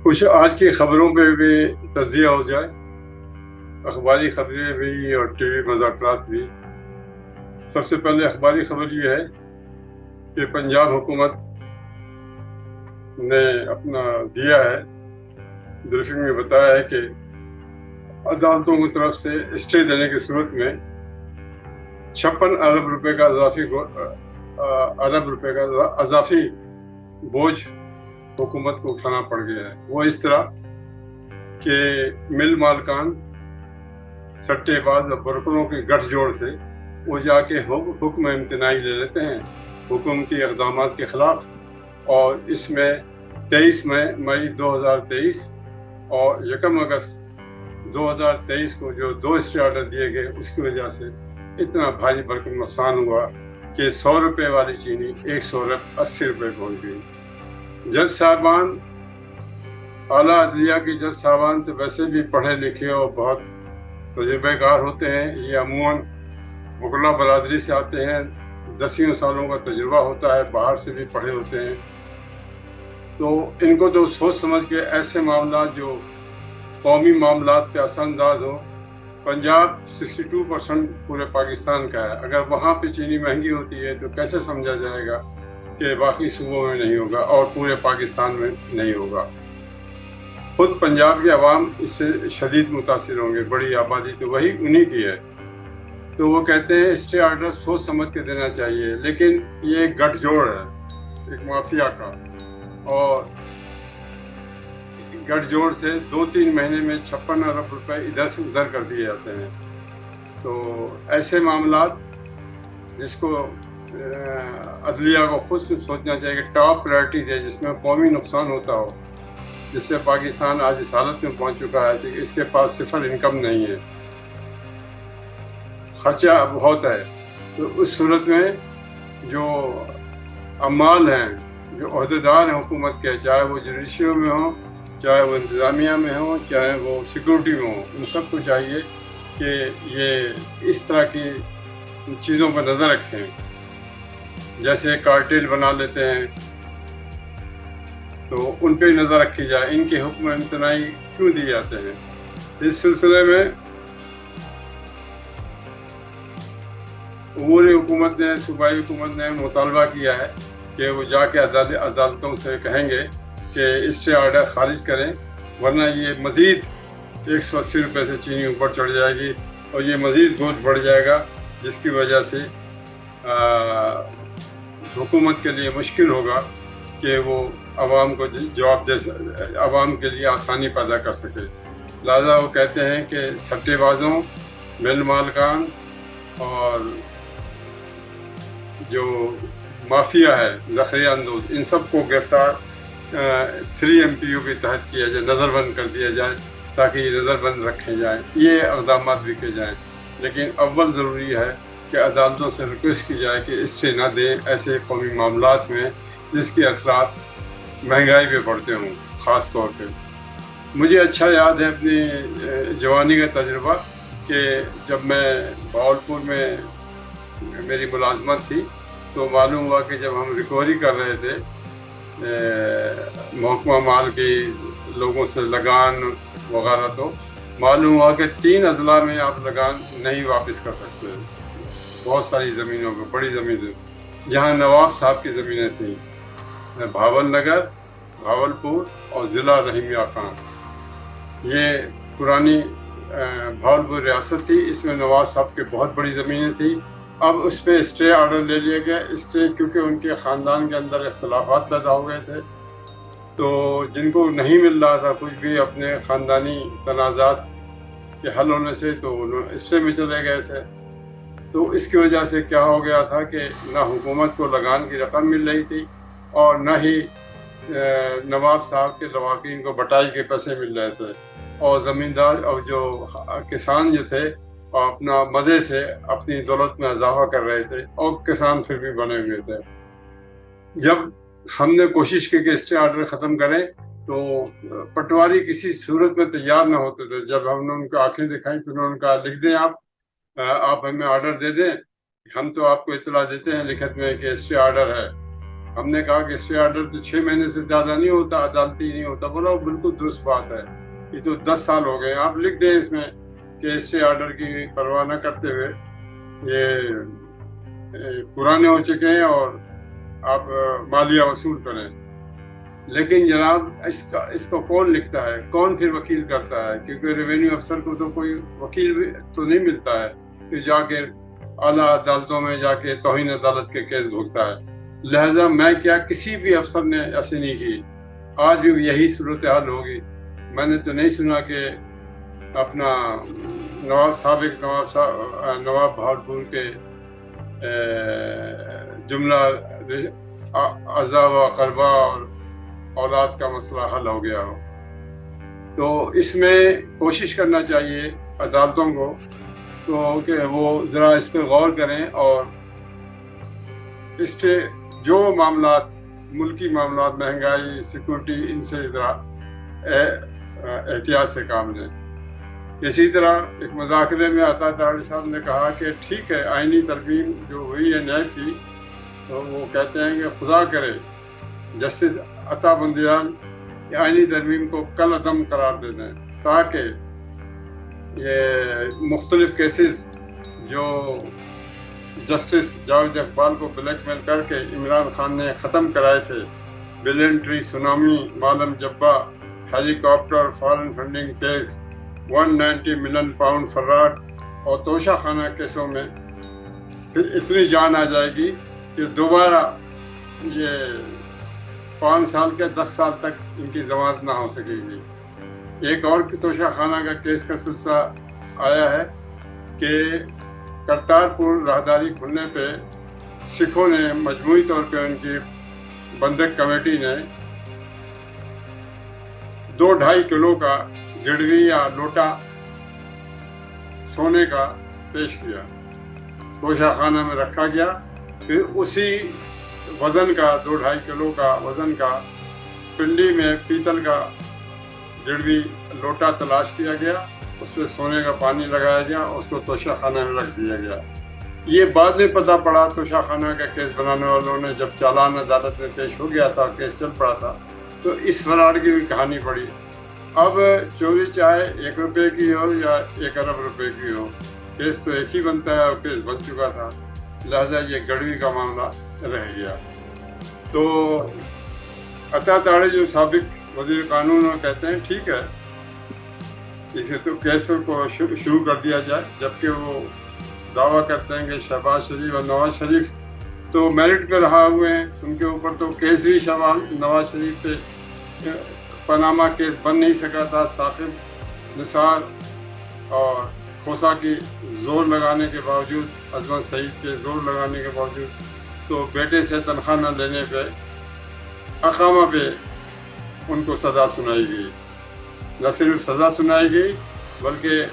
کچھ آج کی خبروں پہ بھی تجزیہ ہو جائے، اخباری خبریں بھی اور ٹی وی مذاکرات بھی۔ سب سے پہلے اخباری خبر یہ ہے کہ پنجاب حکومت نے اپنا دیا ہے، بریفنگ میں بتایا ہے کہ عدالتوں کی طرف سے اسٹے دینے کی صورت میں 56 ارب روپے کا اضافی بوجھ حکومت کو اٹھانا پڑ گیا ہے۔ وہ اس طرح کہ مل مالکان، سٹے باز اور برکروں کے گٹھ جوڑ سے وہ جا کے حکم امتناعی لے لیتے ہیں حکومتی اقدامات کے خلاف، اور اس میں 23 مئی 2023 اور 1 اگست 2023 کو جو 2 اسٹے آرڈر دیے گئے، اس کی وجہ سے اتنا بھاری بھرکم نقصان ہوا کہ 100 روپے والی چینی 180 روپے پہنچ گئی۔ جج صاحبان، اعلیٰ عدلیہ کے جج صاحبان تو ویسے بھی پڑھے لکھے اور بہت تجربہ کار ہوتے ہیں۔ یہ عموماً وکلا برادری سے آتے ہیں، 10 سالوں کا تجربہ ہوتا ہے، باہر سے بھی پڑھے ہوتے ہیں۔ تو ان کو تو سوچ سمجھ کے ایسے معاملات جو قومی معاملات پہ اثر انداز ہو۔ پنجاب 62% پورے پاکستان کا ہے، اگر وہاں پہ چینی مہنگی ہوتی ہے تو کیسے سمجھا جائے گا کہ باقی صوبوں میں نہیں ہوگا اور پورے پاکستان میں نہیں ہوگا۔ خود پنجاب کے عوام اس سے شدید متاثر ہوں گے، بڑی آبادی تو وہی انہی کی ہے۔ تو وہ کہتے ہیں اسٹے آرڈر سوچ سمجھ کے دینا چاہیے، لیکن یہ ایک گٹھ جوڑ ہے، ایک مافیا کا، اور گٹھ جوڑ سے 2-3 مہینے میں 56 ارب روپے ادھر سے ادھر کر دیے جاتے ہیں۔ تو ایسے معاملات جس کو عدلیہ کو خود سوچنا چاہیے کہ ٹاپ پرائرٹی ہے جس میں قومی نقصان ہوتا ہو، جس سے پاکستان آج اس حالت میں پہنچ چکا ہے کہ اس کے پاس صفر انکم نہیں ہے، خرچہ بہت ہے۔ تو اس صورت میں جو عمال ہیں، جو عہدیدار ہیں حکومت کے، چاہے وہ جوڈیشری میں ہوں، چاہے وہ انتظامیہ میں ہوں، چاہے وہ سیکورٹی میں ہوں، ان سب کو چاہیے کہ یہ اس طرح کی چیزوں پر نظر رکھیں۔ جیسے کارٹیل بنا لیتے ہیں تو ان پہ نظر رکھی جائے، ان کے حکم امتناعی کیوں دیے جاتے ہیں۔ اس سلسلے میں عبوری حکومت نے، صوبائی حکومت نے مطالبہ کیا ہے کہ وہ جا کے عدالتوں سے کہیں گے کہ اسٹے آرڈر خارج کریں، ورنہ یہ مزید 180 روپے سے چینی اوپر چڑھ جائے گی اور یہ مزید بوجھ بڑھ جائے گا، جس کی وجہ سے حکومت کے لیے مشکل ہوگا کہ وہ عوام کو جواب دے، عوام کے لیے آسانی پیدا کر سکے۔ لہٰذا وہ کہتے ہیں کہ سٹے بازوں، مل مالکان اور جو مافیا ہے، ذخیرہ اندوز، ان سب کو گرفتار 3 MPO کے تحت کیا جائے، نظر بند کر دیا جائے، تاکہ یہ نظر بند رکھے جائیں، یہ اقدامات بھی کیے جائیں۔ لیکن اول ضروری ہے کہ عدالتوں سے ریکویسٹ کی جائے کہ اسٹے نہ دیں ایسے قومی معاملات میں جس کے اثرات مہنگائی پہ پڑتے ہوں۔ خاص طور پہ مجھے اچھا یاد ہے اپنی جوانی کا تجربہ کہ جب میں بہاولپور میں میری ملازمت تھی تو معلوم ہوا کہ جب ہم ریکوری کر رہے تھے محکمہ مال کے لوگوں سے لگان وغیرہ، تو معلوم ہوا کہ 3 اضلاع میں آپ لگان نہیں واپس کر سکتے۔ بہت ساری زمینوں پہ، بڑی زمینیں جہاں نواب صاحب کی زمینیں تھیں، بھاول نگر، بھاولپور اور ضلع رحیم خان، یہ پرانی بھاولپور ریاست تھی، اس میں نواب صاحب کے بہت بڑی زمینیں تھیں۔ اب اس پہ اسٹے آرڈر لے لیا گیا، اسٹے کیونکہ ان کے خاندان کے اندر اختلافات پیدا ہو گئے تھے، تو جن کو نہیں مل رہا تھا کچھ بھی اپنے خاندانی تنازعات کے حل ہونے سے، تو اسٹے میں چلے گئے تھے۔ تو اس کی وجہ سے کیا ہو گیا تھا کہ نہ حکومت کو لگان کی رقم مل رہی تھی اور نہ ہی نواب صاحب کے لواحقین کو بٹائی کے پیسے مل رہے تھے، اور زمیندار اور جو کسان جو تھے اپنا مزے سے اپنی دولت میں اضافہ کر رہے تھے، اور کسان پھر بھی بنے ہوئے تھے۔ جب ہم نے کوشش کی کہ اسٹے آرڈر ختم کریں تو پٹواری کسی صورت میں تیار نہ ہوتے تھے۔ جب ہم نے ان کو آنکھیں دکھائیں تو انہوں نے کہا لکھ دیں، آپ ہمیں آرڈر دے دیں، ہم تو آپ کو اطلاع دیتے ہیں لکھت میں کہ اسٹے آرڈر ہے، ہم نے کہا کہ اسٹے آرڈر تو 6 مہینے سے زیادہ نہیں ہوتا، عدالتی نہیں ہوتا. بولا وہ بالکل درست بات ہے، یہ تو 10 سال ہو گئے. آپ لکھ دیں اس میں کہ اسٹے آرڈر کی پرواہ نہ کرتے ہوئے یہ پرانے ہو چکے ہیں اور آپ مالیہ وصول کریں. لیکن جناب اس کو کون لکھتا ہے، کون پھر وکیل کرتا ہے؟ کیونکہ ریونیو افسر کو تو کوئی وکیل بھی تو نہیں ملتا ہے کہ جا کے اعلیٰ عدالتوں میں جا کے توہین عدالت کے کیس بھگتا ہے. لہذا میں کیا کسی بھی افسر نے ایسے نہیں کی. آج بھی یہی صورتحال ہوگی. میں نے تو نہیں سنا کہ اپنا سابق نواب بہاولپور کے جملہ اعضاء و اقربا اور اولاد کا مسئلہ حل ہو گیا ہو. تو اس میں کوشش کرنا چاہیے عدالتوں کو تو کہ وہ ذرا اس پہ غور کریں اور اس کے جو معاملات، ملکی معاملات، مہنگائی، سیکورٹی، ان سے ذرا احتیاط سے کام لیں. اسی طرح ایک مذاکرے میں عطا طاہری صاحب نے کہا کہ ٹھیک ہے آئینی ترمیم جو ہوئی ہے نیب کی، تو وہ کہتے ہیں کہ خدا کرے جسٹس عطا بندیال آئینی ترمیم کو کل عدم قرار دے دیں تاکہ یہ مختلف کیسز جو جسٹس جاوید اقبال کو بلیک میل کر کے عمران خان نے ختم کرائے تھے، billion tree, tsunami, Malam Jabba, helicopter, foreign funding tax, 190 million pound fraud اور توشہ خانہ کیسوں میں پھر اتنی جان آ جائے گی کہ دوبارہ یہ 5 سال کے 10 سال تک ان کی ضمانت نہ ہو سکے گی. ایک اور توشہ خانہ کا کیس کا سلسلہ آیا ہے کہ کرتارپور راہداری کھلنے پہ سکھوں نے مجموعی طور پہ ان کی بندک کمیٹی نے 2-2.5 کلو کا گڑوی یا لوٹا سونے کا پیش کیا، توشہ خانہ میں رکھا گیا. پھر اسی وزن کا 2-2.5 کلو کا وزن کا پنڈی میں پیتل کا گڑوی لوٹا تلاش کیا گیا، اس پہ سونے کا پانی لگایا گیا، اس کو توشہ خانہ میں رکھ دیا گیا. یہ بعد میں پتہ پڑا توشہ خانہ کا کیس بنانے والوں نے جب چالان عدالت میں پیش ہو گیا تھا، کیس چل پڑا تھا، تو اس فراڈ کی بھی کہانی پڑی. اب چوری چاہے 1 روپے کی ہو یا 1 ارب روپے کی ہو، کیس تو ایک ہی بنتا ہے اور کیس بن چکا تھا. لہذا یہ گڑوی کا معاملہ رہ گیا. تو عطا طاہری جو سابق وزیر قانون وہ کہتے ہیں ٹھیک ہے اسے تو کیس کو شروع کر دیا جائے، جبکہ وہ دعویٰ کرتے ہیں کہ شہباز شریف اور نواز شریف تو میرٹ پہ رہا ہوئے ہیں، ان کے اوپر تو کیس ہی نواز شریف پہ پاناما کیس بن نہیں سکا تھا. ثاقب نثار اور کھوسا کی زور لگانے کے باوجود، عظمت سعید کے زور لگانے کے باوجود، تو بیٹے سے تنخواہ نہ لینے پہ اقامہ پہ ان کو سزا سنائی گئی. نہ صرف سزا سنائی گئی بلکہ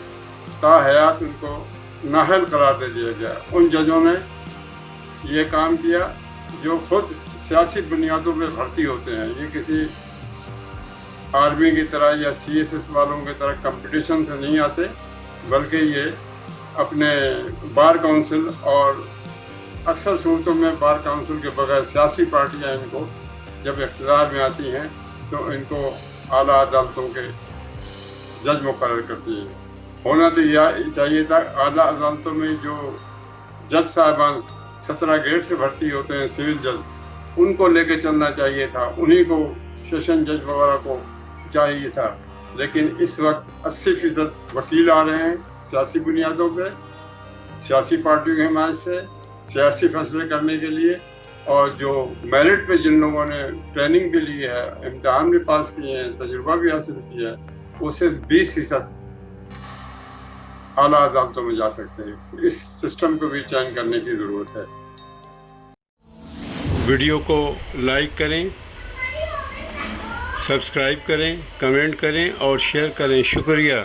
تا حیات ان کو نااہل قرار دے دیا گیا. ان ججوں نے یہ کام کیا جو خود سیاسی بنیادوں پہ بھرتی ہوتے ہیں. یہ کسی آرمی کی طرح یا CSS والوں کی طرح کمپٹیشن سے نہیں آتے، بلکہ یہ اپنے بار کونسل اور اکثر صورتوں میں بار کونسل کے بغیر سیاسی پارٹیاں ان کو جب اقتدار میں آتی ہیں تو ان کو اعلیٰ عدالتوں کے جج مقرر کرتی ہیں. ہونا تو یہ چاہیے تھا اعلیٰ عدالتوں میں جو جج صاحبان 17 گریڈ سے بھرتی ہوتے ہیں سول جج، ان کو لے کے چلنا چاہیے تھا، انہی کو سیشن جج وغیرہ کو چاہیے تھا. لیکن اس وقت 80% وکیل آ رہے ہیں سیاسی بنیادوں پہ، سیاسی پارٹیوں کی حمایت سے سیاسی فیصلے کرنے کے لیے، اور جو میرٹ پہ جن لوگوں نے ٹریننگ بھی لی ہے، امتحان بھی پاس کیے ہیں، تجربہ بھی حاصل کیا ہے، وہ صرف 20% اعلیٰ عدالتوں میں جا سکتے ہیں. اس سسٹم کو بھی چینج کرنے کی ضرورت ہے. ویڈیو کو لائک کریں، سبسکرائب کریں، کمنٹ کریں اور شیئر کریں. شکریہ.